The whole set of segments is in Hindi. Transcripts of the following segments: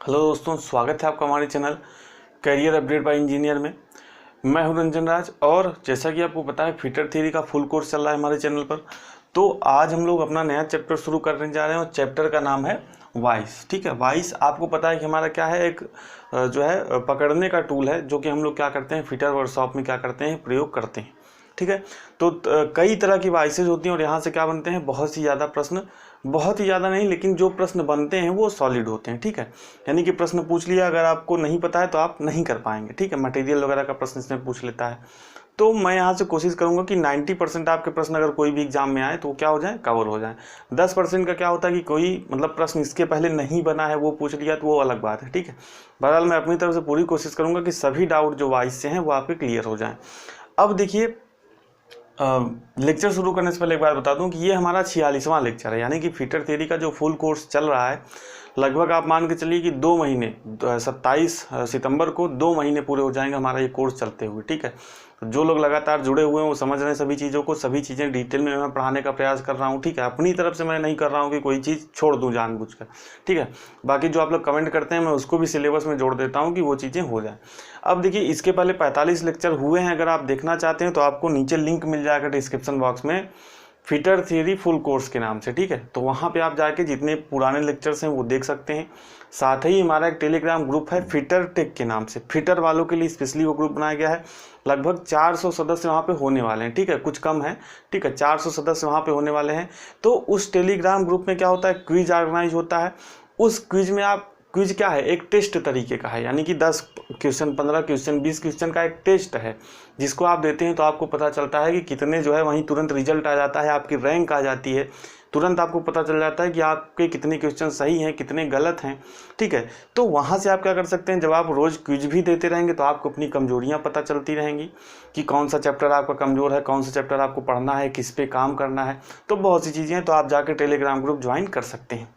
हेलो दोस्तों, स्वागत है आपका हमारे channel career update bye engineer में। मैं हूं रंजन राज और जैसा कि आपको पता है फिटर थ्योरी का फुल कोर्स चल रहा है हमारे चैनल पर। तो आज हम लोग अपना नया चैप्टर शुरू करने जा रहे हैं और चैप्टर का नाम है वॉइस। ठीक है, वॉइस आपको पता है कि हमारा क्या है, एक जो है पकड़ने का टूल है जो कि हम लोग क्या करते हैं फिटर वर्कशॉप में क्या करते हैं, प्रयोग करते हैं। ठीक है, तो कई तरह की वॉइसेज होती हैं और यहाँ से क्या बनते हैं, बहुत ही ज़्यादा प्रश्न, बहुत ही ज़्यादा नहीं लेकिन जो प्रश्न बनते हैं वो सॉलिड होते हैं। ठीक है, यानी कि प्रश्न पूछ लिया, अगर आपको नहीं पता है तो आप नहीं कर पाएंगे। ठीक है, मटेरियल वगैरह का प्रश्न इसमें पूछ लेता है। तो मैं यहाँ से कोशिश करूँगा कि 90% आपके प्रश्न अगर कोई भी एग्जाम में आए तो वो क्या हो जाए, कवर हो जाए। 10% का क्या होता है कि कोई मतलब प्रश्न इसके पहले नहीं बना है वो पूछ लिया तो वो अलग बात है। ठीक है, बहरहाल मैं अपनी तरफ से पूरी कोशिश करूँगा कि सभी डाउट जो वॉइस से हैं वो आपके क्लियर हो जाएँ। अब देखिए, लेक्चर शुरू करने से पहले एक बार बता दूं कि ये हमारा 46वां लेक्चर है, यानी कि फिटर थ्योरी का जो फुल कोर्स चल रहा है लगभग आप मान के चलिए कि 2 महीने 27 सितंबर को 2 महीने पूरे हो जाएंगे हमारा ये कोर्स चलते हुए। ठीक है, तो जो लोग लगातार जुड़े हुए हैं वो समझ रहे हैं सभी चीज़ों को, सभी चीज़ें डिटेल में मैं पढ़ाने का प्रयास कर रहा हूँ। ठीक है, अपनी तरफ से मैं नहीं कर रहा हूँ कि कोई चीज़ छोड़ दूँ जानबूझकर। ठीक है, बाकी जो आप लोग कमेंट करते हैं मैं उसको भी सिलेबस में जोड़ देता हूँ कि वो चीज़ें हो जाएँ। अब देखिए, इसके पहले 45 लेक्चर हुए हैं, अगर आप देखना चाहते हैं तो आपको नीचे लिंक मिल जाएगा डिस्क्रिप्शन बॉक्स में, फिटर थ्योरी फुल कोर्स के नाम से। ठीक है, तो वहाँ पे आप जाके जितने पुराने लेक्चर्स हैं वो देख सकते हैं। साथ ही हमारा एक टेलीग्राम ग्रुप है फिटर टेक के नाम से, फिटर वालों के लिए स्पेशली वो ग्रुप बनाया गया है। लगभग 400 सदस्य वहाँ पे होने वाले हैं। ठीक है, कुछ कम है। ठीक है, 400 सदस्य वहाँ पे होने वाले हैं। तो उस टेलीग्राम ग्रुप में क्या होता है, क्विज ऑर्गेनाइज होता है। उस क्विज में आप, क्विज क्या है, एक टेस्ट तरीके का है, यानी कि 10 क्वेश्चन, 15 क्वेश्चन, 20 क्वेश्चन का एक टेस्ट है जिसको आप देते हैं तो आपको पता चलता है कि कितने जो है, वहीं तुरंत रिजल्ट आ जाता है, आपकी रैंक आ जाती है, तुरंत आपको पता चल जाता है कि आपके कितने क्वेश्चन सही हैं, कितने गलत हैं। ठीक है, तो वहाँ से आप क्या कर सकते हैं, जब आप रोज़ क्विज भी देते रहेंगे तो आपको अपनी कमजोरियाँ पता चलती रहेंगी कि कौन सा चैप्टर आपका कमज़ोर है, कौन सा चैप्टर आपको पढ़ना है, किस पे काम करना है। तो बहुत सी चीज़ें हैं, तो आप जाकर टेलीग्राम ग्रुप ज्वाइन कर सकते हैं।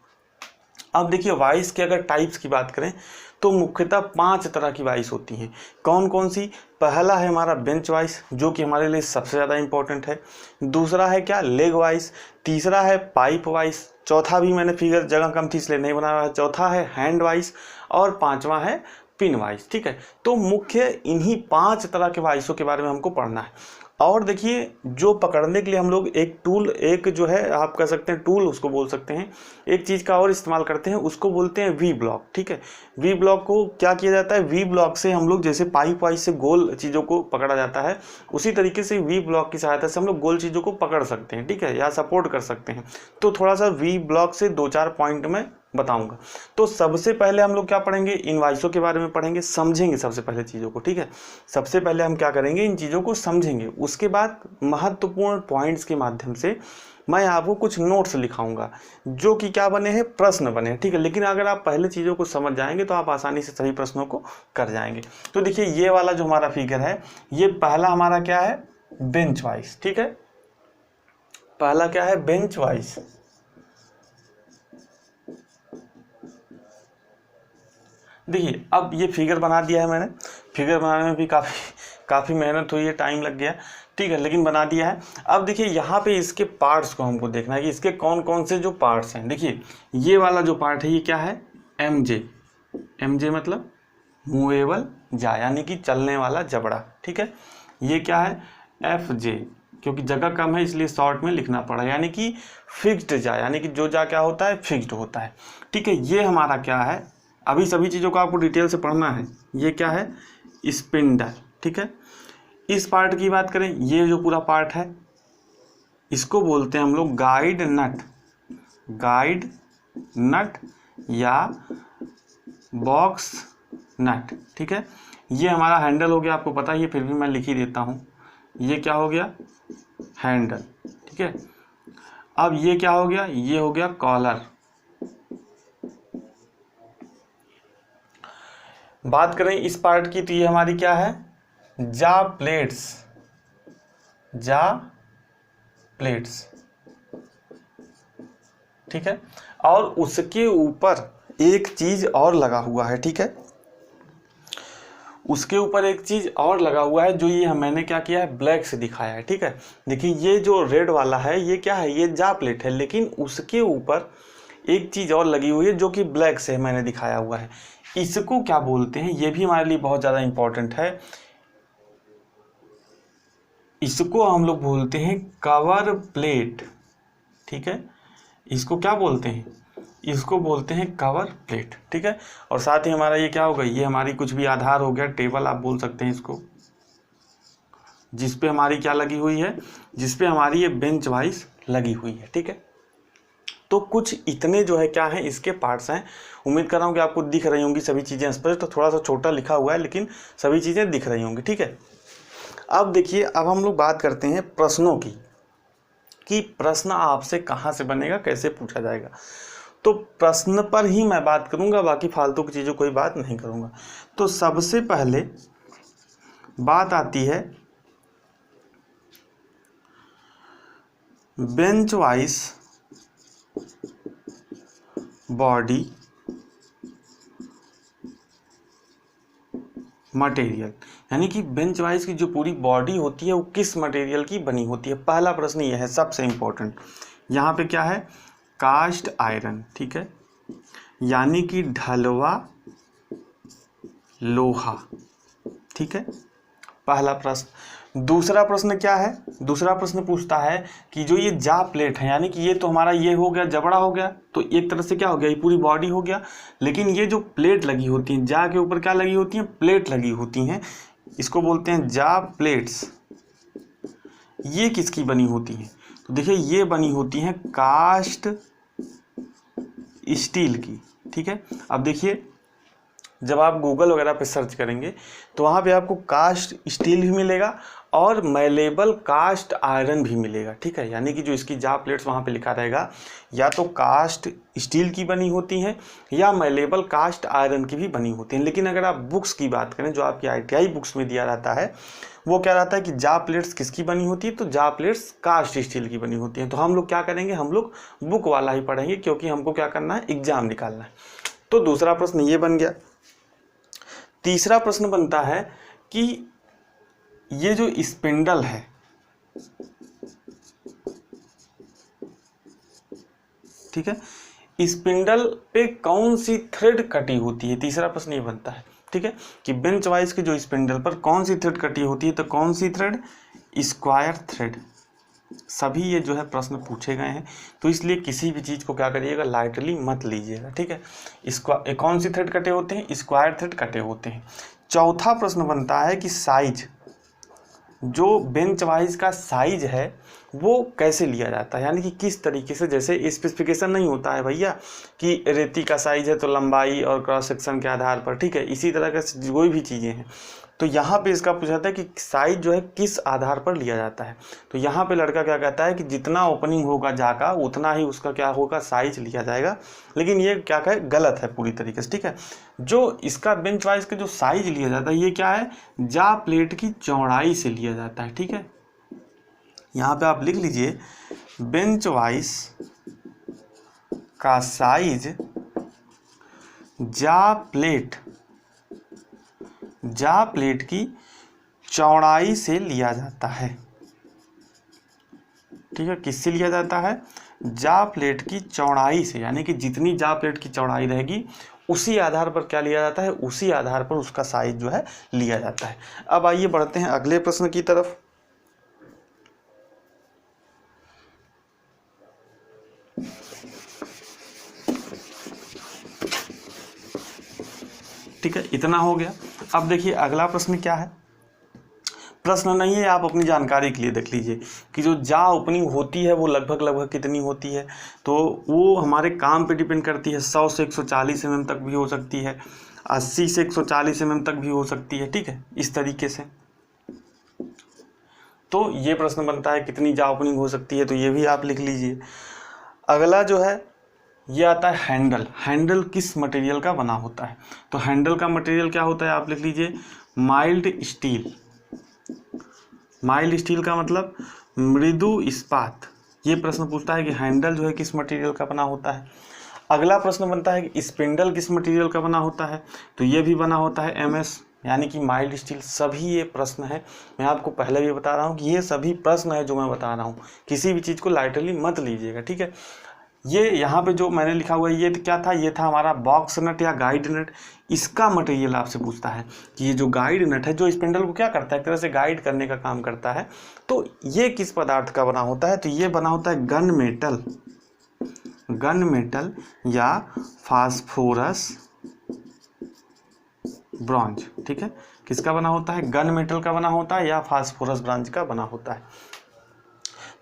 अब देखिए, वॉइस के अगर टाइप्स की बात करें तो मुख्यतः 5 तरह की वॉइस होती हैं। कौन कौन सी? पहला है हमारा बेंच वॉइस, जो कि हमारे लिए सबसे ज़्यादा इंपॉर्टेंट है। दूसरा है क्या, लेग वॉइस। तीसरा है पाइप वॉइस। चौथा भी मैंने फिगर जगह कम थी इसलिए नहीं बनाया है, चौथा है हैंड वॉइस और पांचवा है पिन वॉइस। ठीक है, तो मुख्य इन्हीं 5 तरह के वॉइसों के बारे में हमको पढ़ना है। और देखिए, जो पकड़ने के लिए हम लोग एक टूल, एक जो है आप कह सकते हैं टूल उसको बोल सकते हैं, एक चीज़ का और इस्तेमाल करते हैं, उसको बोलते हैं वी ब्लॉक। ठीक है, वी ब्लॉक को क्या किया जाता है, वी ब्लॉक से हम लोग जैसे पाइप वाइज से गोल चीज़ों को पकड़ा जाता है, उसी तरीके से वी ब्लॉक की सहायता से हम लोग गोल चीज़ों को पकड़ सकते हैं। ठीक है, या सपोर्ट कर सकते हैं। तो थोड़ा सा वी ब्लॉक से 2-4 पॉइंट में बताऊंगा। तो सबसे पहले हम लोग क्या पढ़ेंगे, इन वॉइसों के बारे में पढ़ेंगे, समझेंगे सबसे पहले चीज़ों को। ठीक है, सबसे पहले हम क्या करेंगे, इन चीज़ों को समझेंगे। उसके बाद महत्वपूर्ण पॉइंट्स के माध्यम से मैं आपको कुछ नोट्स लिखाऊंगा जो कि क्या बने हैं, प्रश्न बने हैं। ठीक है, लेकिन अगर आप पहले चीज़ों को समझ जाएंगे तो आप आसानी से सभी प्रश्नों को कर जाएंगे। तो देखिए, ये वाला जो हमारा फिगर है, ये पहला हमारा क्या है, बेंच वॉइस। ठीक है, पहला क्या है, बेंच वॉइस। देखिए, अब ये फिगर बना दिया है मैंने, फिगर बनाने में भी काफ़ी मेहनत हुई है, टाइम लग गया। ठीक है, लेकिन बना दिया है। अब देखिए, यहाँ पे इसके पार्ट्स को हमको देखना है कि इसके कौन कौन से जो पार्ट्स हैं। देखिए, ये वाला जो पार्ट है ये क्या है, एम जे मतलब मूवेबल जा, यानी कि चलने वाला जबड़ा। ठीक है, ये क्या है, एफ जे, क्योंकि जगह कम है इसलिए शॉर्ट में लिखना पड़ा, यानी कि फिक्स्ड जा, यानी कि जो जा क्या होता है, फिक्स्ड होता है। ठीक है, ये हमारा क्या है, अभी सभी चीज़ों को आपको डिटेल से पढ़ना है। ये क्या है, स्पिंडल। ठीक है, इस पार्ट की बात करें, ये जो पूरा पार्ट है इसको बोलते हैं हम लोग गाइड नट या बॉक्स नट। ठीक है, ये हमारा हैंडल हो गया, आपको पता ही है फिर भी मैं लिख ही देता हूँ। ये क्या हो गया, हैंडल। ठीक है, अब ये क्या हो गया, ये हो गया कॉलर। बात करें इस पार्ट की तो ये हमारी क्या है, जा प्लेट्स। ठीक है, और उसके ऊपर एक चीज और लगा हुआ है। ठीक है, उसके ऊपर एक चीज और लगा हुआ है जो ये मैंने क्या किया है, ब्लैक से दिखाया है। ठीक है, देखिए, ये जो रेड वाला है ये क्या है, ये जा प्लेट है, लेकिन उसके ऊपर एक चीज़ और लगी हुई है जो कि ब्लैक से मैंने दिखाया हुआ है, इसको क्या बोलते हैं, ये भी हमारे लिए बहुत ज़्यादा इंपॉर्टेंट है। इसको हम लोग बोलते हैं कवर प्लेट, ठीक है, इसको क्या बोलते हैं, इसको बोलते हैं कवर प्लेट, ठीक है। और साथ ही हमारा ये क्या होगा, ये हमारी कुछ भी आधार हो गया, टेबल आप बोल सकते हैं इसको, जिस पे हमारी क्या लगी हुई है, जिस पे हमारी ये बेंच वाइज लगी हुई है, ठीक है। तो कुछ इतने जो है क्या है इसके पार्ट्स हैं। उम्मीद कर रहा हूँ कि आपको दिख रही होंगी सभी चीज़ें स्पष्ट, तो थोड़ा सा छोटा लिखा हुआ है लेकिन सभी चीज़ें दिख रही होंगी, ठीक है। अब देखिए, अब हम लोग बात करते हैं प्रश्नों की, कि प्रश्न आपसे कहाँ से बनेगा, कैसे पूछा जाएगा। तो प्रश्न पर ही मैं बात करूँगा, बाकी फालतू की चीज़ों कोई बात नहीं करूँगा। तो सबसे पहले बात आती है बेंच वाइज बॉडी मटेरियल, यानी कि बेंच वाइज की जो पूरी बॉडी होती है वो किस मटेरियल की बनी होती है। पहला प्रश्न ये है, सबसे इम्पोर्टेंट। यहाँ पे क्या है, कास्ट आयरन, ठीक है, यानी कि ढलवा लोहा, ठीक है, पहला प्रश्न। दूसरा प्रश्न क्या है, दूसरा प्रश्न पूछता है कि जो ये जा प्लेट है, यानी कि ये तो हमारा ये हो गया, जबड़ा हो गया, तो एक तरह से क्या हो गया, ये पूरी बॉडी हो गया, लेकिन ये जो प्लेट लगी होती हैं, जा के ऊपर क्या लगी होती हैं, प्लेट लगी होती हैं, इसको बोलते हैं जा प्लेट्स। ये किसकी बनी होती हैं, तो देखिए ये बनी होती हैं कास्ट स्टील की, ठीक है। अब देखिए, जब आप गूगल वगैरह पे सर्च करेंगे तो वहाँ पे आपको कास्ट स्टील भी मिलेगा और मैलेबल कास्ट आयरन भी मिलेगा, ठीक है। यानी कि जो इसकी जा प्लेट्स वहाँ पे लिखा रहेगा, या तो कास्ट स्टील की बनी होती हैं या मैलेबल कास्ट आयरन की भी बनी होती हैं। लेकिन अगर आप बुक्स की बात करें, जो आपकी ITI बुक्स में दिया रहता है, वो क्या रहता है कि जा प्लेट्स किसकी बनी होती है, तो जा प्लेट्स कास्ट स्टील की बनी होती हैं। तो हम लोग क्या करेंगे, हम लोग बुक वाला ही पढ़ेंगे, क्योंकि हमको क्या करना है, एग्जाम निकालना है। तो दूसरा प्रश्न ये बन गया। तीसरा प्रश्न बनता है कि ये जो स्पिंडल है, ठीक है, स्पिंडल पे कौन सी थ्रेड कटी होती है। तीसरा प्रश्न ये बनता है, ठीक है, कि बेंच वाइज की जो स्पिंडल पर कौन सी थ्रेड कटी होती है, तो कौन सी थ्रेड, स्क्वायर थ्रेड। सभी ये जो है प्रश्न पूछे गए हैं, तो इसलिए किसी भी चीज़ को क्या करिएगा, लाइटली मत लीजिएगा, ठीक है। कौन सी थ्रेड कटे होते हैं, स्क्वायर थ्रेड कटे होते हैं। चौथा प्रश्न बनता है कि साइज, जो बेंच वाइज का साइज है वो कैसे लिया जाता है, यानी कि किस तरीके से, जैसे स्पेसिफिकेशन नहीं होता है भैया कि रेती का साइज है तो लंबाई और क्रॉस सेक्शन के आधार पर, ठीक है, इसी तरह का कोई भी चीज़ें हैं, तो यहाँ पे इसका पूछा जाता है कि साइज जो है किस आधार पर लिया जाता है। तो यहाँ पे लड़का क्या कहता है कि जितना ओपनिंग होगा जा का उतना ही उसका क्या होगा, साइज लिया जाएगा। लेकिन ये क्या कहे, गलत है पूरी तरीके से, ठीक है। जो इसका बेंच वाइज का जो साइज लिया जाता है, ये क्या है, जा प्लेट की चौड़ाई से लिया जाता है, ठीक है। यहाँ पे आप लिख लीजिए, बेंच वाइज का साइज जा प्लेट की चौड़ाई से लिया जाता है, ठीक है। किससे लिया जाता है, जा प्लेट की चौड़ाई से, यानी कि जितनी जा प्लेट की चौड़ाई रहेगी उसी आधार पर क्या लिया जाता है, उसी आधार पर उसका साइज जो है लिया जाता है। अब आइए बढ़ते हैं अगले प्रश्न की तरफ। ठीक है, इतना हो गया। अब देखिए अगला प्रश्न क्या है, प्रश्न नहीं है, आप अपनी जानकारी के लिए देख लीजिए कि जो जा ओपनिंग होती है वो लगभग कितनी होती है। तो वो हमारे काम पे डिपेंड करती है, 100 से 140 mm तक भी हो सकती है, 80 से 140 mm तक भी हो सकती है, ठीक है, इस तरीके से। तो ये प्रश्न बनता है कितनी जा ओपनिंग हो सकती है, तो ये भी आप लिख लीजिए। अगला जो है ये आता है हैंडल। हैंडल किस मटेरियल का बना होता है, तो हैंडल का मटेरियल क्या होता है, आप लिख लीजिए माइल्ड स्टील। माइल्ड स्टील का मतलब मृदु इस्पात। ये प्रश्न पूछता है कि हैंडल जो है किस मटेरियल का बना होता है। अगला प्रश्न बनता है कि स्पिंडल किस मटेरियल का बना होता है, तो ये भी बना होता है MS, यानी कि माइल्ड स्टील। सभी ये प्रश्न है, मैं आपको पहले भी बता रहा हूँ कि ये सभी प्रश्न है जो मैं बता रहा हूँ, किसी भी चीज़ को लाइटली मत लीजिएगा, ठीक है। ये यहाँ पे जो मैंने लिखा हुआ है ये क्या था, ये था हमारा बॉक्स नट या गाइड नट। इसका मटेरियल आपसे पूछता है कि ये जो गाइड नट है जो स्पिंडल को क्या करता है, एक तरह से गाइड करने का काम करता है, तो ये किस पदार्थ का बना होता है, तो ये बना होता है गन मेटल या फास्फोरस ब्रॉन्ज। ठीक है, किसका बना होता है, गन मेटल का बना होता है या फास्फोरस ब्रॉन्ज का बना होता है।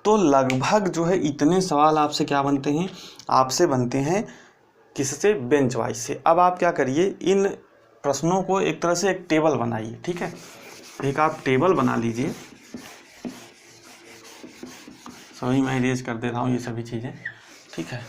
तो लगभग जो है इतने सवाल आपसे क्या बनते हैं, आपसे बनते हैं किससे, बेंच वाइज से। अब आप क्या करिए, इन प्रश्नों को एक तरह से एक टेबल बनाइए। ठीक है, एक आप टेबल बना लीजिए, सभी मैं इरेज कर दे रहा हूँ ये सभी चीज़ें। ठीक है,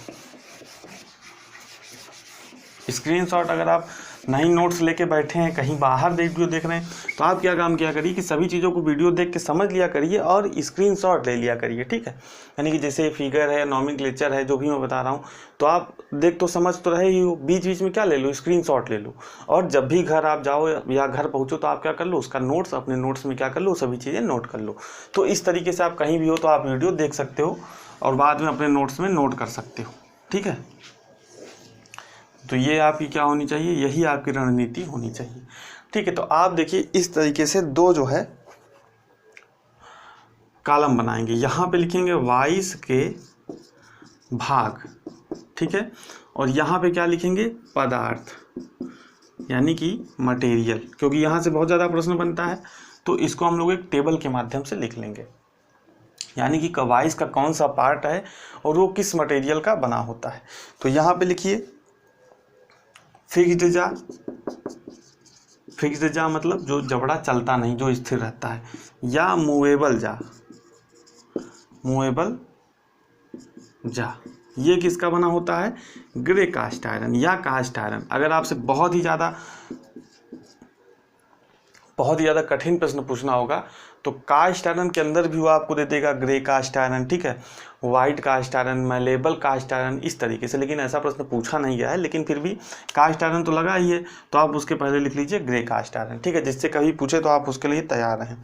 स्क्रीनशॉट अगर आप नहीं नोट्स लेके बैठे हैं, कहीं बाहर वीडियो देख रहे हैं, तो आप क्या काम किया करिए कि सभी चीज़ों को वीडियो देख के समझ लिया करिए और स्क्रीनशॉट ले लिया करिए। ठीक है, यानी कि जैसे फिगर है, नॉमेनक्लेचर है, जो भी मैं बता रहा हूँ, तो आप देख तो समझ तो रहे ही हो, बीच बीच में क्या ले लो, स्क्रीनशॉट ले लो। और जब भी घर आप जाओ या घर पहुँचो तो आप क्या कर लो, उसका नोट्स अपने नोट्स में क्या कर लो, सभी चीज़ें नोट कर लो। तो इस तरीके से आप कहीं भी हो तो आप वीडियो देख सकते हो और बाद में अपने नोट्स में नोट कर सकते हो। ठीक है, तो ये आपकी क्या होनी चाहिए, यही आपकी रणनीति होनी चाहिए। ठीक है, तो आप देखिए इस तरीके से दो जो है कॉलम बनाएंगे, यहाँ पे लिखेंगे 22 के भाग। ठीक है, और यहाँ पे क्या लिखेंगे, पदार्थ यानी कि मटेरियल, क्योंकि यहाँ से बहुत ज़्यादा प्रश्न बनता है तो इसको हम लोग एक टेबल के माध्यम से लिख लेंगे, यानी कि 22 का कौन सा पार्ट है और वो किस मटेरियल का बना होता है। तो यहाँ पे लिखिए फिक्स्ड जा मतलब जो जबड़ा चलता नहीं, जो स्थिर रहता है, या मूवेबल जा, ये किसका बना होता है, ग्रे कास्ट आयरन या कास्ट आयरन। अगर आपसे बहुत ही ज़्यादा कठिन प्रश्न पूछना होगा तो कास्ट आयरन के अंदर भी वो आपको दे देगा ग्रे कास्ट आयरन। ठीक है, white cast iron, malleable cast iron, इस तरीके से। लेकिन ऐसा प्रश्न पूछा नहीं गया है, लेकिन फिर भी कास्ट आयरन तो लगा ही है, तो आप उसके पहले लिख लीजिए ग्रे कास्ट आयरन। ठीक है, जिससे कभी पूछे तो आप उसके लिए तैयार रहें।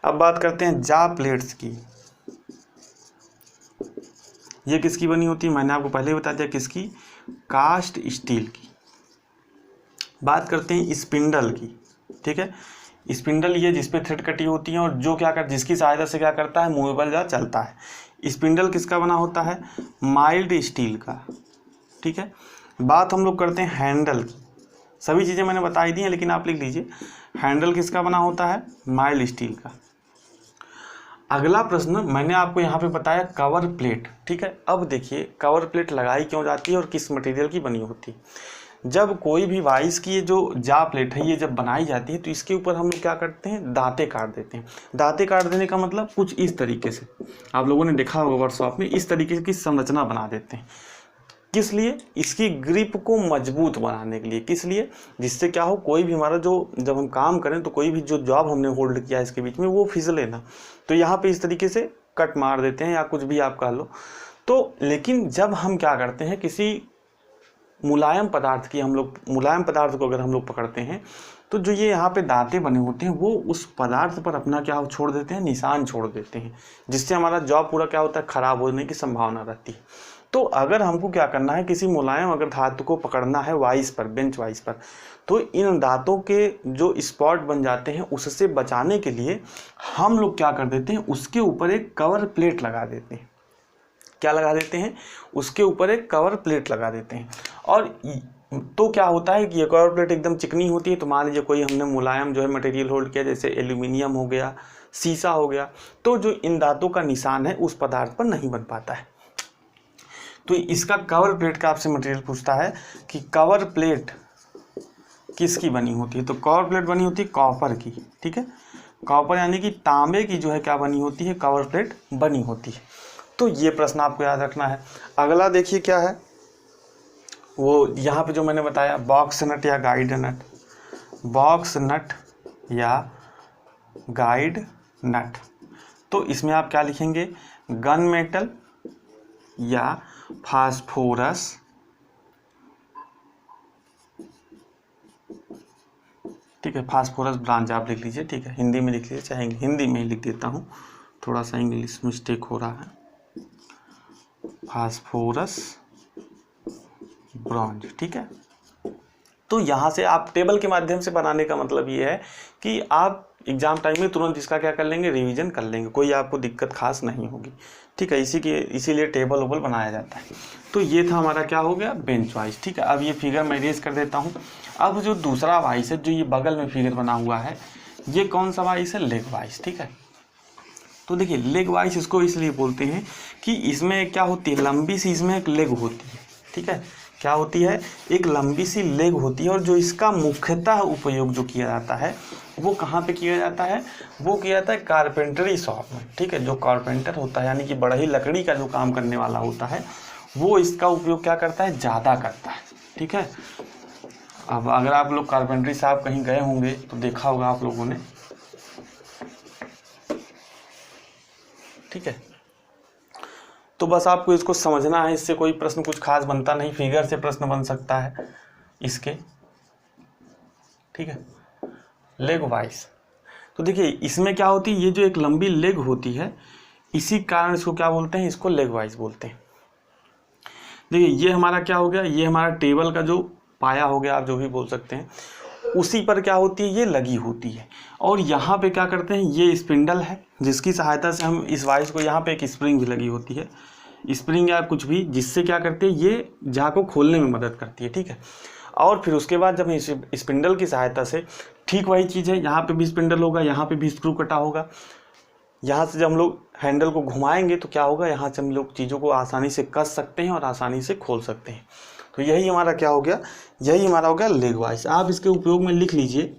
अब बात करते हैं जा प्लेट्स की। ये किसकी बनी होती है, मैंने आपको पहले ही बता दिया किसकी, कास्ट स्टील की। बात करते हैं स्पिंडल की। ठीक है, स्पिंडल ये जिस पे थ्रेड कटी होती है और जो क्या कर, जिसकी सहायता से क्या करता है, मूवेबल जा चलता है। स्पिंडल किसका बना होता है, माइल्ड स्टील का। ठीक है, बात हम लोग करते हैं हैंडल की। सभी चीज़ें मैंने बता दी हैं, लेकिन आप लिख लीजिए हैंडल किसका बना होता है, माइल्ड स्टील का। अगला प्रश्न मैंने आपको यहाँ पे बताया कवर प्लेट। ठीक है, अब देखिए कवर प्लेट लगाई क्यों जाती है और किस मटेरियल की बनी होती है। जब कोई भी 22 की ये जो जा प्लेट है ये जब बनाई जाती है तो इसके ऊपर हम लोग क्या करते हैं, दांते काट देते हैं। दांते काट देने का मतलब कुछ इस तरीके से, आप लोगों ने देखा होगा वर्कशॉप में, इस तरीके की संरचना बना देते हैं। किस लिए, इसकी ग्रिप को मजबूत बनाने के लिए। किस लिए, जिससे क्या हो, कोई भी हमारा जो जब हम काम करें तो कोई भी जो जॉब हमने होल्ड किया है इसके बीच में वो फिसले ना। तो यहाँ पे इस तरीके से कट मार देते हैं या कुछ भी आप कह लो। तो लेकिन जब हम क्या करते हैं, किसी मुलायम पदार्थ को अगर हम लोग पकड़ते हैं तो जो ये यहाँ पे दांते बने होते हैं वो उस पदार्थ पर अपना क्या छोड़ देते हैं, निशान छोड़ देते हैं, जिससे हमारा जॉब पूरा क्या होता है, खराब होने की संभावना रहती है। तो अगर हमको क्या करना है, किसी मुलायम अगर धातु को पकड़ना है वाइस पर, बेंच वाइस पर, तो इन दांतों के जो स्पॉट बन जाते हैं उससे बचाने के लिए हम लोग क्या कर देते हैं, उसके ऊपर एक कवर प्लेट लगा देते हैं। क्या लगा देते हैं, उसके ऊपर एक कवर प्लेट लगा देते हैं। और तो क्या होता है कि ये कवर प्लेट एकदम चिकनी होती है। तो मान लीजिए कोई हमने मुलायम जो है मटेरियल होल्ड किया, जैसे एल्यूमिनियम हो गया, शीशा हो गया, तो जो इन दांतों का निशान है उस पदार्थ पर नहीं बन पाता है। तो इसका कवर प्लेट का आपसे मटेरियल पूछता है कि कवर प्लेट किसकी बनी होती है, तो कवर प्लेट बनी होती है कॉपर की। ठीक है, कॉपर यानी कि तांबे की जो है क्या बनी होती है, कवर प्लेट बनी होती है। तो ये प्रश्न आपको याद रखना है। अगला देखिए क्या है, वो यहाँ पे जो मैंने बताया बॉक्स नट या गाइड नट, बॉक्स नट या गाइड नट। तो इसमें आप क्या लिखेंगे, गन मेटल या फास्फोरस, ठीक है, फास्फोरस ब्रांच आप लिख लीजिए। ठीक है, हिंदी में लिख लीजिए, चाहे हिंदी में ही लिख देता हूँ, थोड़ा सा इंग्लिश मिस्टेक हो रहा है। Phosphorus bronze. ठीक है, तो यहाँ से आप टेबल के माध्यम से बनाने का मतलब ये है कि आप एग्जाम टाइम में तुरंत इसका क्या कर लेंगे, रिवीजन कर लेंगे, कोई आपको दिक्कत खास नहीं होगी। ठीक है, इसीलिए टेबल वोबल बनाया जाता है। तो ये था हमारा क्या हो गया, बेंच वाइज। ठीक है, अब ये फिगर मैं इरेज कर देता हूँ। अब जो दूसरा वाइस है, जो ये बगल में फिगर बना हुआ है, ये कौन सा वाइस है, लेग वाइस। ठीक है, तो देखिए लेग वाइस इसको इसलिए बोलते हैं कि इसमें क्या होती है, लंबी सी इसमें एक लेग होती है। ठीक है, क्या होती है, एक लंबी सी लेग होती है। और जो इसका मुख्यतः उपयोग जो किया जाता है वो कहाँ पे किया जाता है, वो किया जाता है कारपेंटरी शॉप में। ठीक है, जो कारपेंटर होता है यानी कि बढ़ई लकड़ी का जो काम करने वाला होता है, वो इसका उपयोग क्या करता है, ज़्यादा करता है। ठीक है, अब अगर आप लोग कारपेंटरी शॉप कहीं गए होंगे तो देखा होगा आप लोगों ने। ठीक है, तो बस आपको इसको समझना है, इससे कोई प्रश्न कुछ खास बनता नहीं, फिगर से प्रश्न बन सकता है इसके। ठीक है, लेग वाइस। तो देखिए इसमें क्या होती है, ये जो एक लंबी लेग होती है, इसी कारण इसको क्या बोलते हैं, इसको लेग वाइस बोलते हैं। देखिए ये हमारा क्या हो गया, ये हमारा टेबल का जो पाया हो गया, आप जो भी बोल सकते हैं, उसी पर क्या होती है, ये लगी होती है। और यहाँ पे क्या करते हैं, ये स्पिंडल है जिसकी सहायता से हम इस वाइस को, यहाँ पे एक स्प्रिंग भी लगी होती है, स्प्रिंग या कुछ भी, जिससे क्या करते हैं, ये जहाँ को खोलने में मदद करती है। ठीक है, और फिर उसके बाद जब इस स्पिंडल की सहायता से, ठीक वही चीज़ है, यहाँ पे भी स्पिंडल होगा, यहाँ पे भी स्क्रू कटा होगा, यहाँ से जब हम लोग हैंडल को घुमाएंगे तो क्या होगा, यहाँ से हम लोग चीज़ों को आसानी से कस सकते हैं और आसानी से खोल सकते हैं। तो यही हमारा क्या हो गया, यही हमारा हो गया लेग वाइस। आप इसके उपयोग में लिख लीजिए,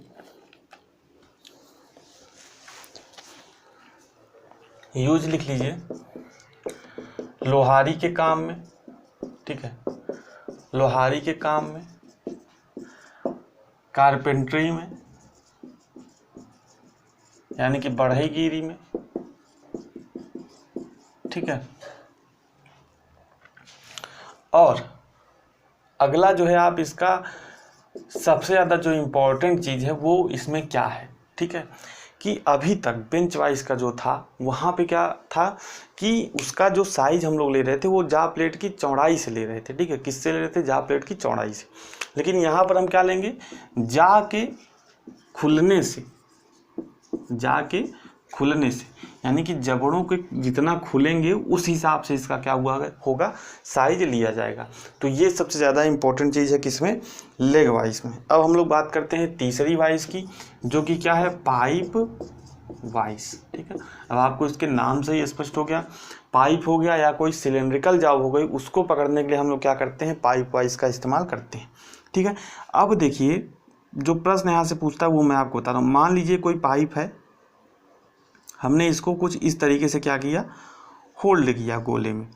यूज लिख लीजिए, लोहारी के काम में। ठीक है, लोहारी के काम में, कारपेंट्री में यानी कि बढ़ईगिरी में। ठीक है, और अगला जो है, आप इसका सबसे ज़्यादा जो इम्पोर्टेंट चीज़ है वो इसमें क्या है। ठीक है, कि अभी तक बेंच वाइस का जो था, वहाँ पे क्या था कि उसका जो साइज हम लोग ले रहे थे वो जा प्लेट की चौड़ाई से ले रहे थे। ठीक है, किससे ले रहे थे, जा प्लेट की चौड़ाई से। लेकिन यहाँ पर हम क्या लेंगे, जा के खुलने से, जाके खुलने से, यानी कि जबड़ों के जितना खुलेंगे उस हिसाब से इसका क्या हुआ होगा, साइज लिया जाएगा। तो ये सबसे ज़्यादा इंपॉर्टेंट चीज़ है किसमें, लेग वाइस में। अब हम लोग बात करते हैं तीसरी वाइस की, जो कि क्या है, पाइप वाइस। ठीक है, अब आपको इसके नाम से ही स्पष्ट हो गया, पाइप हो गया या कोई सिलेंड्रिकल जॉब हो गई, उसको पकड़ने के लिए हम लोग क्या करते हैं, पाइप वाइस का इस्तेमाल करते हैं। ठीक है, अब देखिए जो प्रश्न यहाँ से पूछता है वो मैं आपको बता रहा हूँ। मान लीजिए कोई पाइप है, हमने इसको कुछ इस तरीके से क्या किया, होल्ड किया गोले में।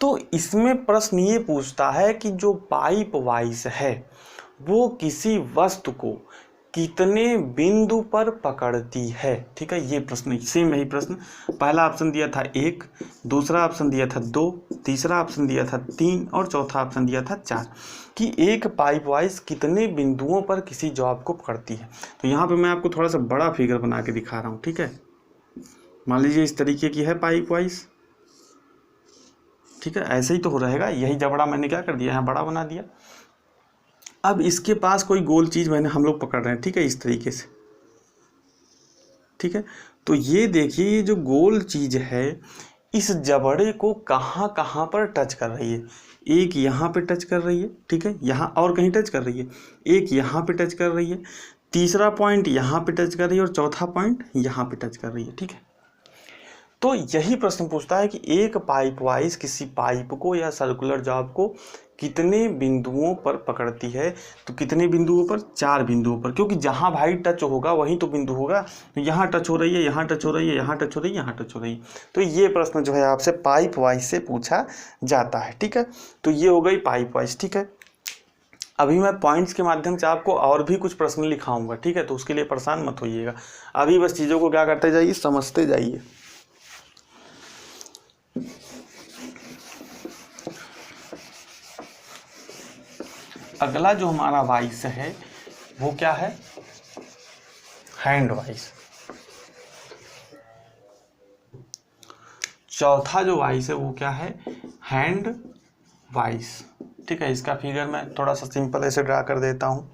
तो इसमें प्रश्न ये पूछता है कि जो पाइप वाइस है वो किसी वस्तु को कितने बिंदु पर पकड़ती है। ठीक है, ये प्रश्न, सेम यही प्रश्न, पहला ऑप्शन दिया था 1, दूसरा ऑप्शन दिया था 2, तीसरा ऑप्शन दिया था 3 और चौथा ऑप्शन दिया था 4, कि एक पाइप वाइस कितने बिंदुओं पर किसी जॉब को पकड़ती है। तो यहाँ पे मैं आपको थोड़ा सा बड़ा फिगर बना के दिखा रहा हूँ। ठीक है, मान लीजिए इस तरीके की है पाइप वाइस। ठीक है, ऐसे ही तो हो रहेगा, यही जबड़ा मैंने क्या कर दिया, यहाँ बड़ा बना दिया। अब इसके पास कोई गोल चीज़ हम लोग पकड़ रहे हैं। ठीक है, इस तरीके से। ठीक है, तो ये देखिए, ये जो गोल चीज़ है इस जबड़े को कहाँ कहाँ पर टच कर रही है। एक यहाँ पे टच कर रही है, ठीक है, यहाँ और कहीं टच कर रही है, एक यहाँ पे टच कर रही है, तीसरा पॉइंट यहाँ पे टच कर रही है और चौथा पॉइंट यहाँ पे टच कर रही है। ठीक है, तो यही प्रश्न पूछता है कि एक पाइप वाइस किसी पाइप को या सर्कुलर जॉब को कितने बिंदुओं पर पकड़ती है। तो कितने बिंदुओं पर, 4 बिंदुओं पर, क्योंकि जहां भाई टच होगा वहीं तो बिंदु होगा। तो यहाँ टच हो रही है, यहाँ टच हो रही है, यहाँ टच हो रही है, यहाँ टच हो रही है। तो ये प्रश्न जो है आपसे पाइप वाइस से पूछा जाता है। ठीक है, तो ये हो गई पाइप वाइस। ठीक है, अभी मैं पॉइंट्स के माध्यम से आपको और भी कुछ प्रश्न लिखाऊंगा। ठीक है, तो उसके लिए परेशान मत होइएगा, अभी बस चीज़ों को क्या करते जाइए, समझते जाइए। अगला जो हमारा वाइस है वो क्या है, हैंड वाइस। चौथा जो वाइस है वो क्या है, हैंड वाइस। ठीक है, इसका फिगर मैं थोड़ा सा सिंपल ऐसे ड्रा कर देता हूँ।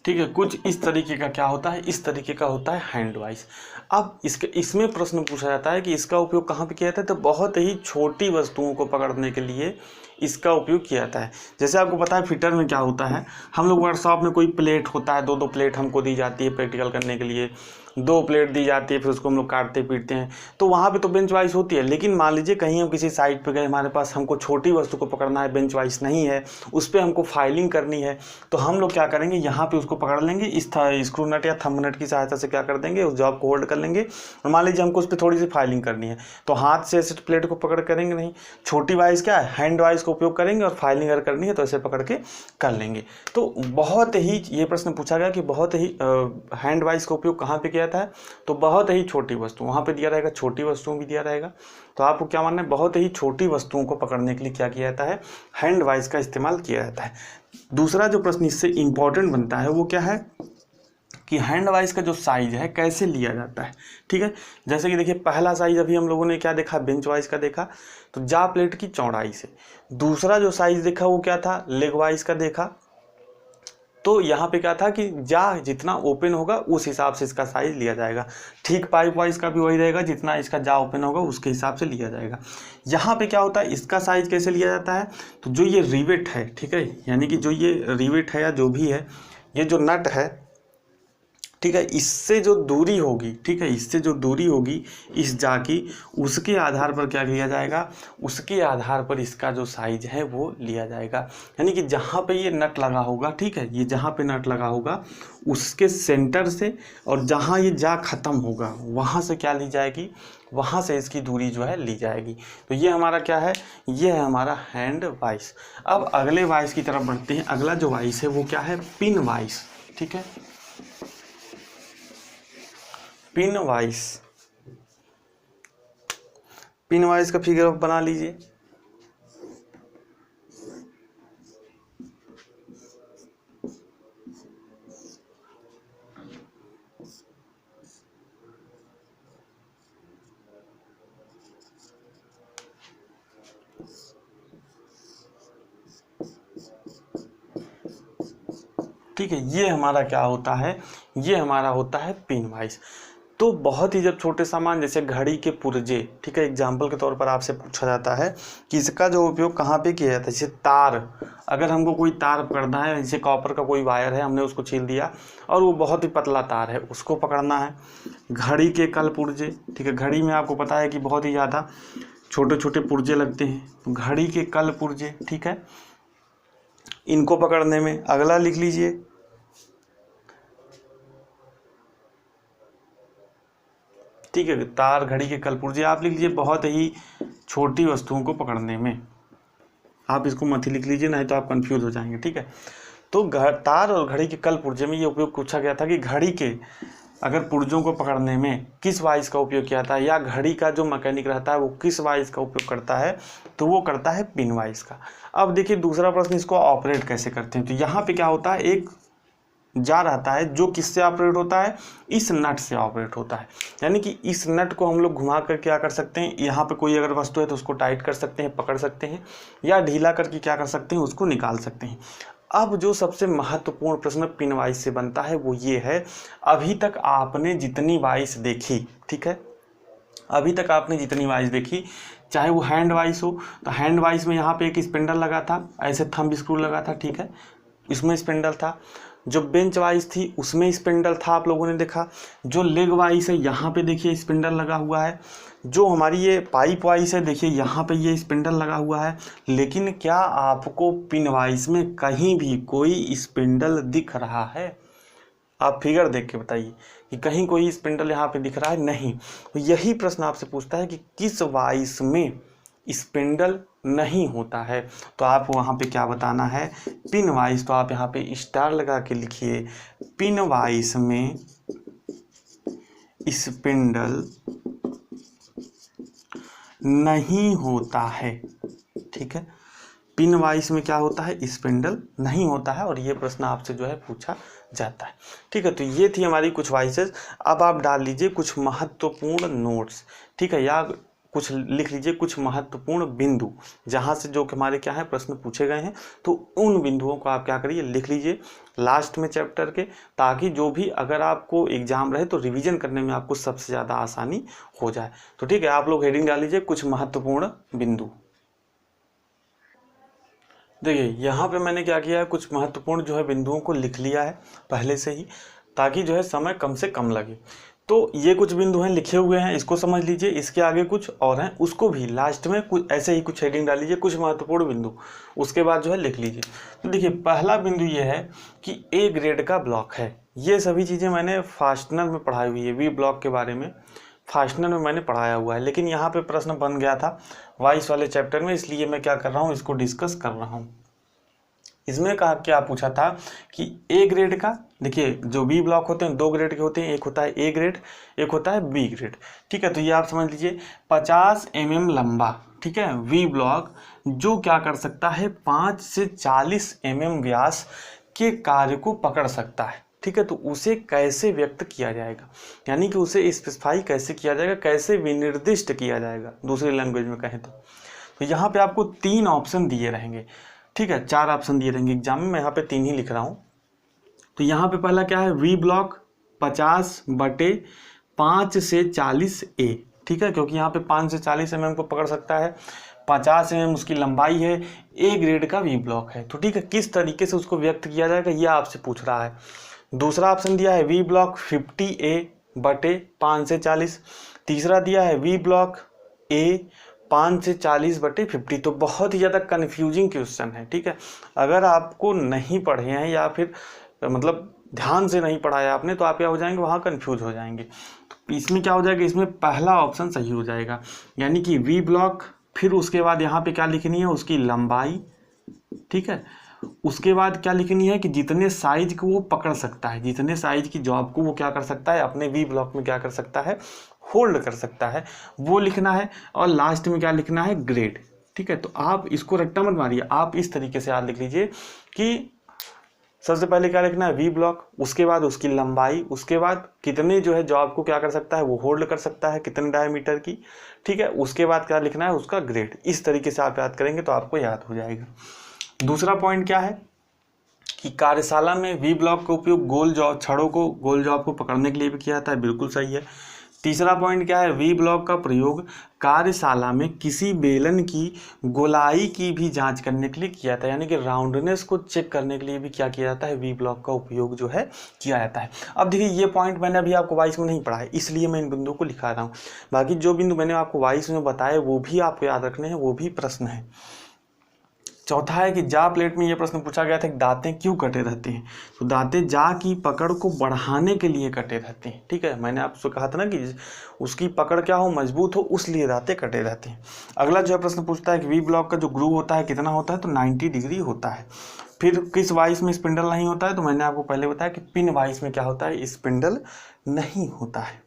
ठीक है, कुछ इस तरीके का क्या होता है, इस तरीके का होता है हैंड वाइज। अब इसमें प्रश्न पूछा जाता है कि इसका उपयोग कहाँ पे किया जाता है, तो बहुत ही छोटी वस्तुओं को पकड़ने के लिए इसका उपयोग किया जाता है। जैसे आपको पता है फिटर में क्या होता है, हम लोग वर्कशॉप में कोई प्लेट होता है, 2-2 प्लेट हमको दी जाती है प्रैक्टिकल करने के लिए, 2 प्लेट दी जाती है, फिर उसको हम लोग काटते पीटते हैं, तो वहाँ पे तो बेंच वाइज होती है। लेकिन मान लीजिए कहीं हम किसी साइट पे गए, हमारे पास हमको छोटी वस्तु को पकड़ना है, बेंच वाइज नहीं है, उस पर हमको फाइलिंग करनी है, तो हम लोग क्या करेंगे, यहाँ पे उसको पकड़ लेंगे, इस स्क्रू नट या थंब नट की सहायता से क्या कर देंगे, उस जॉब को होल्ड कर लेंगे। और मान लीजिए हमको उस पर थोड़ी सी फाइलिंग करनी है, तो हाथ से ऐसे प्लेट को पकड़ करेंगे नहीं, छोटी वाइज क्या है, हैंड वाइज का उपयोग करेंगे, और फाइलिंग अगर करनी है तो ऐसे पकड़ के कर लेंगे। तो बहुत ही ये प्रश्न पूछा गया कि बहुत ही हैंड वाइज का उपयोग कहाँ पे किया जाता है, तो बहुत ही छोटी वस्तु, वहाँ पे दिया रहेगा, छोटी वस्तुओं भी दिया रहेगा। तो आपको क्या मानना है, बहुत ही छोटी वस्तुओं को पकड़ने के लिए क्या किया जाता है, हैंड वाइज का इस्तेमाल किया जाता है। दूसरा जो प्रश्न इससे इंपॉर्टेंट बनता है वो क्या है कि हैंड वाइज का जो साइज है कैसे लिया जाता है। ठीक है, जैसे कि देखिए पहला साइज अभी हम लोगों ने क्या देखा, बेंच वाइज का देखा, तो जा प्लेट की चौड़ाई से। दूसरा जो साइज देखा वो क्या था, लेग वाइज का देखा। तो यहाँ पे क्या था कि जा जितना ओपन होगा उस हिसाब से इसका साइज लिया जाएगा। ठीक पाइप वाइज का भी वही रहेगा, जितना इसका जा ओपन होगा उसके हिसाब से लिया जाएगा। यहाँ पे क्या होता है, इसका साइज कैसे लिया जाता है, तो जो ये रिवेट है, ठीक है, यानी कि जो ये रिवेट है या जो भी है, ये जो नट है, ठीक है, इससे जो दूरी होगी, ठीक है, इससे जो दूरी होगी इस जा की, उसके आधार पर क्या लिया जाएगा, उसके आधार पर इसका जो साइज है वो लिया जाएगा। यानी कि जहाँ पे ये नट लगा होगा, ठीक है, ये जहाँ पे नट लगा होगा उसके सेंटर से, और जहाँ ये जा खत्म होगा वहाँ से क्या ली जाएगी, वहाँ से इसकी दूरी जो है ली जाएगी। तो ये हमारा क्या है, ये है हमारा हैंड वाइज। अब अगले वाइज की तरफ बढ़ते हैं। अगला जो वाइज है वो क्या है, पिन वाइज। ठीक है, पिन वाइज, पिन वाइज का फिगर बना लीजिए। ठीक है, ये हमारा क्या होता है, ये हमारा होता है पिन वाइज। तो बहुत ही जब छोटे सामान जैसे घड़ी के पुर्जे, ठीक है, एग्जाम्पल के तौर पर आपसे पूछा जाता है कि इसका जो उपयोग कहाँ पे किया जाता है, जैसे तार, अगर हमको कोई तार पकड़ना है, जैसे कॉपर का कोई वायर है, हमने उसको छील दिया और वो बहुत ही पतला तार है, उसको पकड़ना है। घड़ी के कल पुर्जे, ठीक है, घड़ी में आपको पता है कि बहुत ही ज़्यादा छोटे छोटे पुर्जे लगते हैं, तो घड़ी के कल पुर्जे, ठीक है, इनको पकड़ने में। अगला लिख लीजिए, ठीक है, तार, घड़ी के कल पुर्जे आप लिख लीजिए, बहुत ही छोटी वस्तुओं को पकड़ने में। आप इसको मत ही लिख लीजिए, नहीं तो आप कंफ्यूज हो जाएंगे। ठीक है, तो तार और घड़ी के कल पुर्जे में ये उपयोग पूछा गया था कि घड़ी के अगर पुर्जों को पकड़ने में किस वाइज का उपयोग किया था, या घड़ी का जो मैकेनिक रहता है वो किस वाइज का उपयोग करता है, तो वो करता है पिन वाइज का। अब देखिए दूसरा प्रश्न, इसको ऑपरेट कैसे करते हैं। तो यहाँ पे क्या होता है, एक जा रहता है जो किससे ऑपरेट होता है, इस नट से ऑपरेट होता है। यानी कि इस नट को हम लोग घुमा कर क्या कर सकते हैं, यहाँ पे कोई अगर वस्तु है तो उसको टाइट कर सकते हैं, पकड़ सकते हैं, या ढीला करके क्या कर सकते हैं, उसको निकाल सकते हैं। अब जो सबसे महत्वपूर्ण प्रश्न पिन वाइज से बनता है वो ये है, अभी तक आपने जितनी वाइज देखी, ठीक है, अभी तक आपने जितनी वाइज देखी, चाहे वो हैंड वाइज हो, तो हैंड वाइज में यहाँ पे एक स्पिंडल लगा था, ऐसे थंब स्क्रू लगा था, ठीक है, इसमें स्पिंडल था। जो बेंच वाइज थी उसमें स्पिंडल था, आप लोगों ने देखा। जो लेग वाइज है यहाँ पे देखिए स्पिंडल लगा हुआ है। जो हमारी ये पाइप वाइज है देखिए यहाँ पे ये स्पिंडल लगा हुआ है। लेकिन क्या आपको पिन वाइज में कहीं भी कोई स्पिंडल दिख रहा है? आप फिगर देख के बताइए कि कहीं कोई स्पिंडल यहाँ पे दिख रहा है? नहीं। तो यही प्रश्न आपसे पूछता है कि किस वाइज में स्पिंडल नहीं होता है। तो आप वहाँ पे क्या बताना है, पिन वाइज। तो आप यहाँ पे स्टार लगा के लिखिए, पिन वाइज में स्पिंडल नहीं होता है। ठीक है, पिन वाइज में क्या होता है, स्पिंडल नहीं होता है, और ये प्रश्न आपसे जो है पूछा जाता है। ठीक है, तो ये थी हमारी कुछ वाइसेस। अब आप डाल लीजिए कुछ महत्वपूर्ण नोट्स। ठीक है, या कुछ लिख लीजिए कुछ महत्वपूर्ण बिंदु जहाँ से जो हमारे क्या है प्रश्न पूछे गए हैं। तो उन बिंदुओं को आप क्या करिए, लिख लीजिए लास्ट में चैप्टर के, ताकि जो भी अगर आपको एग्जाम रहे तो रिवीजन करने में आपको सबसे ज़्यादा आसानी हो जाए। तो ठीक है, आप लोग हेडिंग डाल लीजिए कुछ महत्वपूर्ण बिंदु। देखिए यहाँ पे मैंने क्या किया है, कुछ महत्वपूर्ण जो है बिंदुओं को लिख लिया है पहले से ही, ताकि जो है समय कम से कम लगे। तो ये कुछ बिंदु हैं लिखे हुए हैं, इसको समझ लीजिए। इसके आगे कुछ और हैं, उसको भी लास्ट में कुछ ऐसे ही कुछ हेडिंग डाल लीजिए, कुछ महत्वपूर्ण बिंदु, उसके बाद जो है लिख लीजिए। तो देखिए पहला बिंदु ये है कि ए ग्रेड का ब्लॉक है। ये सभी चीज़ें मैंने फास्टनर में पढ़ाई हुई है, वी ब्लॉक के बारे में फास्टनर में मैंने पढ़ाया हुआ है, लेकिन यहाँ पे प्रश्न बन गया था वाइस वाले चैप्टर में, इसलिए मैं क्या कर रहा हूँ, इसको डिस्कस कर रहा हूँ। इसमें कहा क्या पूछा था कि ए ग्रेड का, देखिए जो बी ब्लॉक होते हैं 2 ग्रेड के होते हैं, एक होता है ए ग्रेड, एक होता है बी ग्रेड। ठीक है, तो ये आप समझ लीजिए 50 mm लंबा, ठीक है, वी ब्लॉक जो क्या कर सकता है 5 से 40 mm व्यास के कार्य को पकड़ सकता है। ठीक है, तो उसे कैसे व्यक्त किया जाएगा, यानी कि उसे स्पेसिफाई कैसे किया जाएगा, कैसे विनिर्दिष्ट किया जाएगा दूसरी लैंग्वेज में कहें तो यहाँ पे आपको 3 ऑप्शन दिए रहेंगे। ठीक है, 4 ऑप्शन दिए रहेंगे एग्जाम में, मैं यहाँ पे 3 ही लिख रहा हूँ। तो यहाँ पे पहला क्या है, वी ब्लॉक 50/5 से 40 ए। ठीक है, क्योंकि यहाँ पे 5 से 40 mm को पकड़ सकता है, 50 mm उसकी लंबाई है, ए ग्रेड का वी ब्लॉक है। तो ठीक है, किस तरीके से उसको व्यक्त किया जाएगा ये आपसे पूछ रहा है। दूसरा ऑप्शन दिया है वी ब्लॉक 50A/5 से 40। तीसरा दिया है वी ब्लॉक ए 5 से 40/50। तो बहुत ही ज़्यादा कन्फ्यूजिंग क्वेश्चन है। ठीक है, अगर आपको नहीं पढ़े हैं या फिर मतलब ध्यान से नहीं पढ़ाया आपने, तो आप क्या हो जाएंगे, वहाँ कन्फ्यूज हो जाएंगे। तो इसमें क्या हो जाएगा, इसमें पहला ऑप्शन सही हो जाएगा, यानी कि वी ब्लॉक, फिर उसके बाद यहाँ पे क्या लिखनी है, उसकी लंबाई। ठीक है, उसके बाद क्या लिखनी है कि जितने साइज को वो पकड़ सकता है, जितने साइज की जॉब को वो क्या कर सकता है, अपने वी ब्लॉक में क्या कर सकता है, होल्ड कर सकता है, वो लिखना है। और लास्ट में क्या लिखना है, ग्रेड। ठीक है, तो आप इसको रट्टा मत मारिए, आप इस तरीके से याद लिख लीजिए कि सबसे पहले क्या लिखना है, वी ब्लॉक, उसके बाद उसकी लंबाई, उसके बाद कितने जो है जॉब को क्या कर सकता है, वो होल्ड कर सकता है, कितने डायमीटर की। ठीक है, उसके बाद क्या लिखना है, उसका ग्रेड। इस तरीके से आप याद करेंगे तो आपको याद हो जाएगा। दूसरा पॉइंट क्या है कि कार्यशाला में वी ब्लॉक का उपयोग गोल जॉब, छड़ों को, गोल जॉब को पकड़ने के लिए भी किया जाता है, बिल्कुल सही है। तीसरा पॉइंट क्या है, वी ब्लॉक का प्रयोग कार्यशाला में किसी बेलन की गोलाई की भी जांच करने के लिए किया जाता है, यानी कि राउंडनेस को चेक करने के लिए भी क्या किया जाता है, वी ब्लॉक का उपयोग जो है किया जाता है। अब देखिए ये पॉइंट मैंने अभी आपको वाइस में नहीं पढ़ा है, इसलिए मैं इन बिंदुओं को लिखा रहा हूँ। बाकी जो बिंदु मैंने आपको वाइस में बताए वो भी आपको याद रखने हैं, वो भी प्रश्न है। चौथा है कि जा प्लेट में यह प्रश्न पूछा गया था कि दांतें क्यों कटे रहते हैं। तो दांतें जा की पकड़ को बढ़ाने के लिए कटे रहते हैं। ठीक है, मैंने आपसे कहा था ना कि उसकी पकड़ क्या हो, मजबूत हो, उसलिए दांतें कटे रहते हैं। अगला जो है प्रश्न पूछता है कि वी ब्लॉक का जो ग्रूव होता है कितना होता है, तो 90 डिग्री होता है। फिर किस वाइस में स्पिंडल नहीं होता है, तो मैंने आपको पहले बताया कि पिन वाइस में क्या होता है, स्पिंडल नहीं होता है।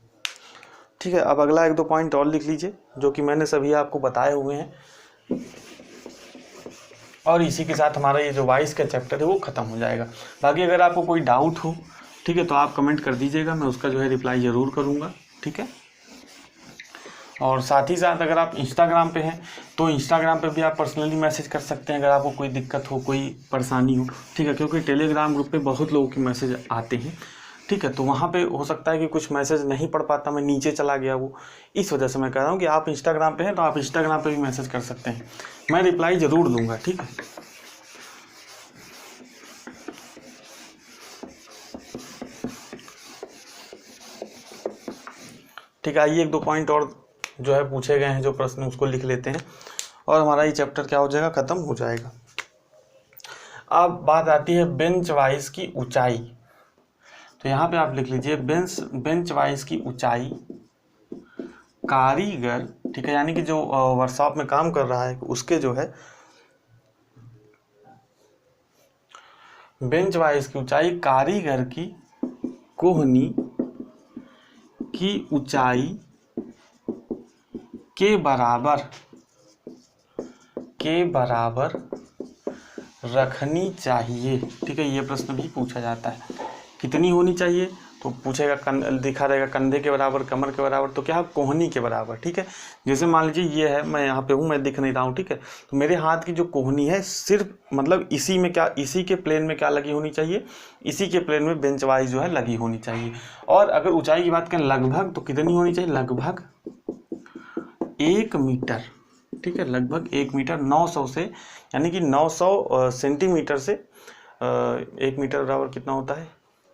ठीक है, अब अगला 1-2 पॉइंट और लिख लीजिए जो कि मैंने सभी आपको बताए हुए हैं, और इसी के साथ हमारा ये जो वाइस का चैप्टर है वो ख़त्म हो जाएगा। बाकी अगर आपको कोई डाउट हो, ठीक है, तो आप कमेंट कर दीजिएगा, मैं उसका जो है रिप्लाई ज़रूर करूँगा। ठीक है, और साथ ही साथ अगर आप इंस्टाग्राम पे हैं तो इंस्टाग्राम पे भी आप पर्सनली मैसेज कर सकते हैं अगर आपको कोई दिक्कत हो, कोई परेशानी हो। ठीक है, क्योंकि टेलीग्राम ग्रुप पे बहुत लोगों के मैसेज आते हैं। ठीक है, तो वहाँ पे हो सकता है कि कुछ मैसेज नहीं पढ़ पाता, मैं नीचे चला गया वो, इस वजह से मैं कह रहा हूँ कि आप इंस्टाग्राम पे हैं तो आप इंस्टाग्राम पे भी मैसेज कर सकते हैं, मैं रिप्लाई ज़रूर दूंगा। ठीक है, ठीक है, आइए 1-2 पॉइंट और जो है पूछे गए हैं जो प्रश्न, उसको लिख लेते हैं और हमारा ये चैप्टर क्या हो जाएगा, ख़त्म हो जाएगा। अब बात आती है बेंच वाइज की ऊंचाई। तो यहाँ पे आप लिख लीजिए बेंच वाइज की ऊंचाई कारीगर ठीक है, यानी कि जो वर्कशॉप में काम कर रहा है उसके जो है बेंच वाइज की ऊंचाई कारीगर की कोहनी की ऊंचाई के बराबर रखनी चाहिए। ठीक है, ये प्रश्न भी पूछा जाता है। कितनी होनी चाहिए तो पूछेगा, दिखा रहेगा कंधे के बराबर, कमर के बराबर, तो क्या है कोहनी के बराबर। ठीक है, जैसे मान लीजिए ये है, मैं यहाँ पे हूँ, मैं दिख नहीं रहा हूँ। ठीक है, तो मेरे हाथ की जो कोहनी है सिर्फ मतलब इसी में क्या, इसी के प्लेन में क्या लगी होनी चाहिए, इसी के प्लेन में बेंच वाइज जो है लगी होनी चाहिए। और अगर ऊंचाई की बात करें लगभग, तो कितनी होनी चाहिए, लगभग 1 मीटर। ठीक है, लगभग 1 मीटर, 900 से, यानी कि 900 सेंटीमीटर से 1 मीटर बराबर कितना होता है,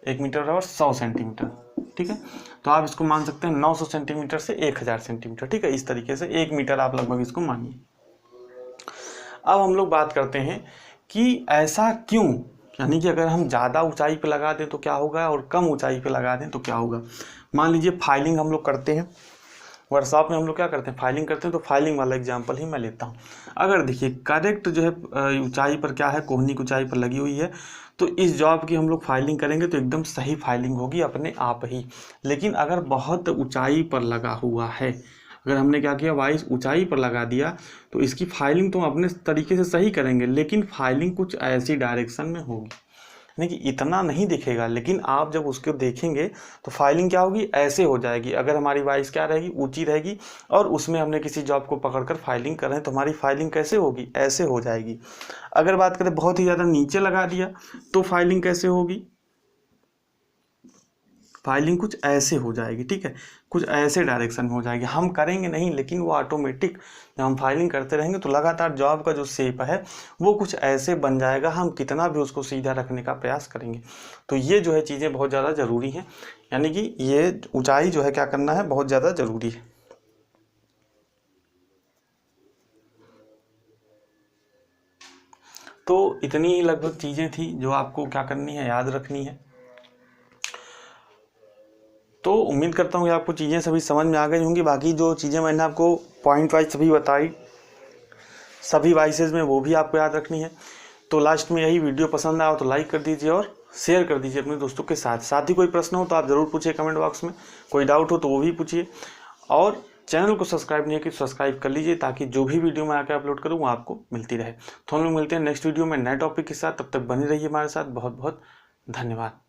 1 मीटर बराबर 100 सेंटीमीटर। ठीक है, तो आप इसको मान सकते हैं 900 सेंटीमीटर से 1000 सेंटीमीटर। ठीक है, इस तरीके से 1 मीटर आप लगभग इसको मानिए। अब हम लोग बात करते हैं कि ऐसा क्यों, यानी कि अगर हम ज़्यादा ऊंचाई पे लगा दें तो क्या होगा और कम ऊंचाई पे लगा दें तो क्या होगा। मान लीजिए फाइलिंग हम लोग करते हैं, वर्कशॉप में हम लोग क्या करते हैं, फाइलिंग करते हैं, तो फाइलिंग वाला एग्जांपल ही मैं लेता हूँ। अगर देखिए करेक्ट जो है ऊंचाई पर क्या है, कोहनी की ऊंचाई पर लगी हुई है, तो इस जॉब की हम लोग फाइलिंग करेंगे तो एकदम सही फाइलिंग होगी अपने आप ही। लेकिन अगर बहुत ऊंचाई पर लगा हुआ है, अगर हमने क्या किया, वाइज ऊंचाई पर लगा दिया, तो इसकी फाइलिंग तो हम अपने तरीके से सही करेंगे, लेकिन फाइलिंग कुछ ऐसी डायरेक्शन में होगी, यानी कि इतना नहीं दिखेगा, लेकिन आप जब उसको देखेंगे तो फाइलिंग क्या होगी, ऐसे हो जाएगी। अगर हमारी वाइज क्या रहेगी, ऊंची रहेगी, और उसमें हमने किसी जॉब को पकड़कर फाइलिंग कर रहे हैं, तो हमारी फाइलिंग कैसे होगी, ऐसे हो जाएगी। अगर बात करें बहुत ही ज़्यादा नीचे लगा दिया तो फाइलिंग कैसे होगी, फाइलिंग कुछ ऐसे हो जाएगी। ठीक है, कुछ ऐसे डायरेक्शन में हो जाएगी, हम करेंगे नहीं, लेकिन वो ऑटोमेटिक जब हम फाइलिंग करते रहेंगे तो लगातार जॉब का जो शेप है वो कुछ ऐसे बन जाएगा, हम कितना भी उसको सीधा रखने का प्रयास करेंगे। तो ये जो है चीज़ें बहुत ज़्यादा ज़रूरी हैं, यानी कि ये ऊंचाई जो है क्या करना है, बहुत ज़्यादा ज़रूरी है। तो इतनी ही लगभग चीज़ें थी जो आपको क्या करनी है, याद रखनी है। तो उम्मीद करता हूँ कि आपको चीज़ें सभी समझ में आ गई होंगी। बाकी जो चीज़ें मैंने आपको पॉइंट वाइज सभी बताई, सभी वाइसेज में, वो भी आपको याद रखनी है। तो लास्ट में यही, वीडियो पसंद आया तो लाइक कर दीजिए और शेयर कर दीजिए अपने दोस्तों के साथ। साथ ही कोई प्रश्न हो तो आप ज़रूर पूछिए कमेंट बॉक्स में, कोई डाउट हो तो वो भी पूछिए, और चैनल को सब्सक्राइब नहीं है कि सब्सक्राइब कर लीजिए, ताकि जो भी वीडियो मैं आके अपलोड करूँ वो आपको मिलती रहे। तो हम लोग मिलते हैं नेक्स्ट वीडियो में नए टॉपिक के साथ, तब तक बने रहिए हमारे साथ। बहुत बहुत धन्यवाद।